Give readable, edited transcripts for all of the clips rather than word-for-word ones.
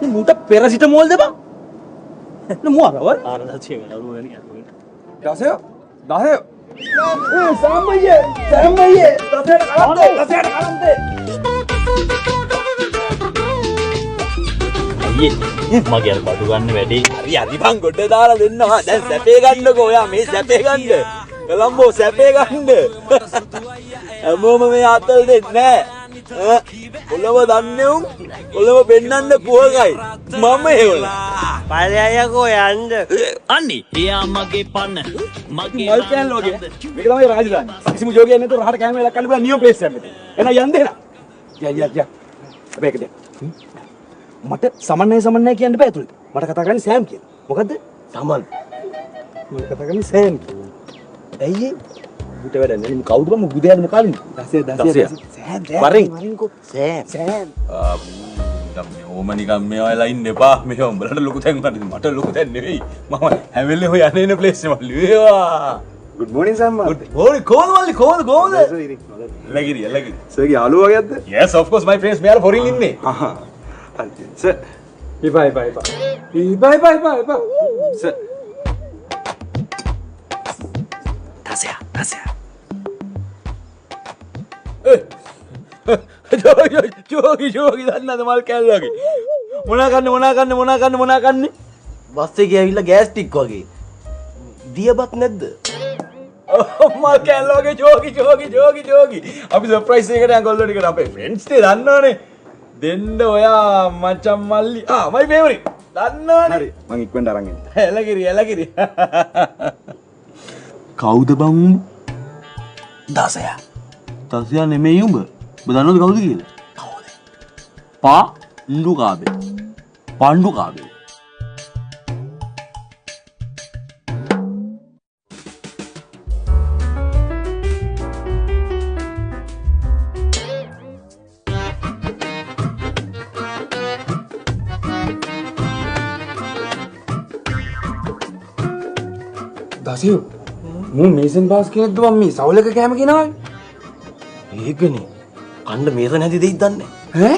मुटा paracetamol दे बा ने मुआ और ආරදා චේවලා රුවනේ අරුවනේ दासे दासे ए सैम भैया दासे करम दे අයියේ මගේ අර බඩු ගන්න වැඩි හරි හරි බං ගොඩ දාලා දෙන්නවා දැන් සැපේ ගන්නකෝ ඔයා මේ සැපේ ගන්න කොළඹෝ සැපේ ගන්න හැමෝම මේ අතල් දෙන්නේ නැහැ කොළඹ දන්නේ උන් කොළඹ පෙන්නන්න පුවගයි මම හේවලා පළයයකෝ යන්න අන්නේ එයා මගේ පන්න මගේ मल कैन लोगे මේක තමයි රාජධානි කිසිම ජෝගයක් නැතුව රහට කැමරා එකක් ගන්න බෑ නියම ප්ලේස් එකක් මෙතන එහෙනම් යන්න දෙන්න යා මේක දෙන්න මට සමන්නය කියන්න බෑ ඇතුළේ මට කතා කරන්නේ සෑම් කියලා මොකද්ද සමන් මට කතා කරන්නේ සෑම් ඇයි උට වැඩ නෙමෙයි කවුද බම බුදයාද මොකල්ද දසේ සෑම් වරින්කෝ සෑම් ඕම නිකන් මේ ඔයලා ඉන්න එපා මේ උඹලට ලොකු තැන් මට ලොකු තැන් නෙවෙයි මම හැම වෙලේම යන්නේ ඉන්න ප්ලේස් එක මල්ලි වේවා good morning Sam good morning කොහොමද මල්ලි කොහොමද ලගිරි සර්ගේ යාළුවා වගේද yes of course my friends මෙයාලා ෆොරින් ඉන්නේ sir bye sir තසයා ජෝගි දන්නද මල් කැල්ලගේ මොනා කන්නේ බස් එකේ ඇවිල්ලා ගෑස් ටික් වගේ දියබත් නැද්ද මල් කැල්ලගේ ජෝගි අපි සර්ප්‍රයිස් එකකට අඟොල්ලෝ ටිකට අපේ ෆ්‍රෙන්ඩ්ස් ටේ දන්නවනේ දෙන්න ඔයා මචං මල්ලි මයි ෆේවරිට් දන්නවනේ හරි මං ඉක්මනට අරන් එන්න එලගිරි කවුද බං දසයා නෙමෙයි උඹ දන්නවද කවුද කියලා පණ්ඩු කාබේ දසියෝ මූ මේසන් බාස් කෙනෙක්ද මම මේ සවුලක කෑම ගෙනාවේ ඒකනේ කණ්ඩ මේස නැති දෙයිද දන්නේ ඈ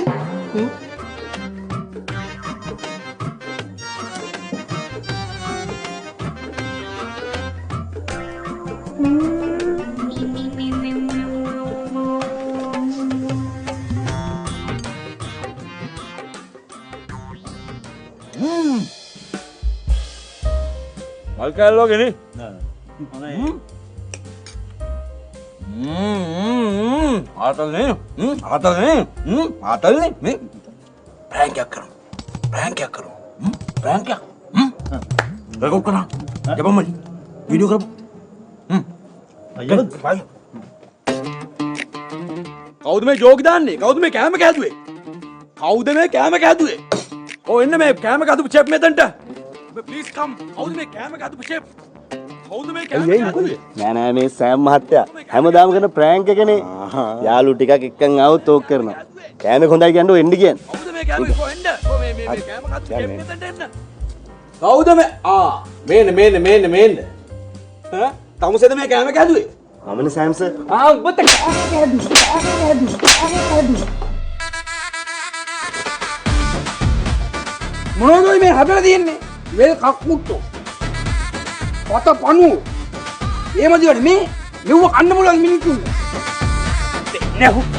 මල් කැල්ලෝගේ නේ ආතල්නේ මේ ප්‍රෑන්කයක් කරමු රෙකෝඩ් කරා යපම්මලි වීඩියෝ කරමු කවුද මේ ජෝක් දාන්නේ කවුද මේ කැම කැදුවේ ඔය එන්න මේ කැම කැදුපු චෙප් මෙතනට ප්ලීස් කම් කවුද මේ කැම කැදුපු චෙප් නෑ මේ සෑම් මහත්තයා හැමදාම කරන ප්‍රෑන්ක් එකනේ යාළු ටිකක් එක්කන් ආවොත් ඕක කරනවා කෑමේ හොඳයි කියන්නේ ඔය එන්න කියන්නේ කවුද මේ කැම කොහෙන්ද මේ කැම කැදුපු චෙප් මෙතනට එන්න කවුද මේ මේන්න ඈ තමුසෙද මේ කැම කැදුවේ මමනේ සෑම් සර් ඔබට කෑම කැදුවේ මොනවද මේ හදලා තියෙන්නේ වෙල් කක්මුට්ටෝ පත පණුව එහෙමද මේ මෙව කන්න පුළුවන් මිනිත්තුන්ට නෑ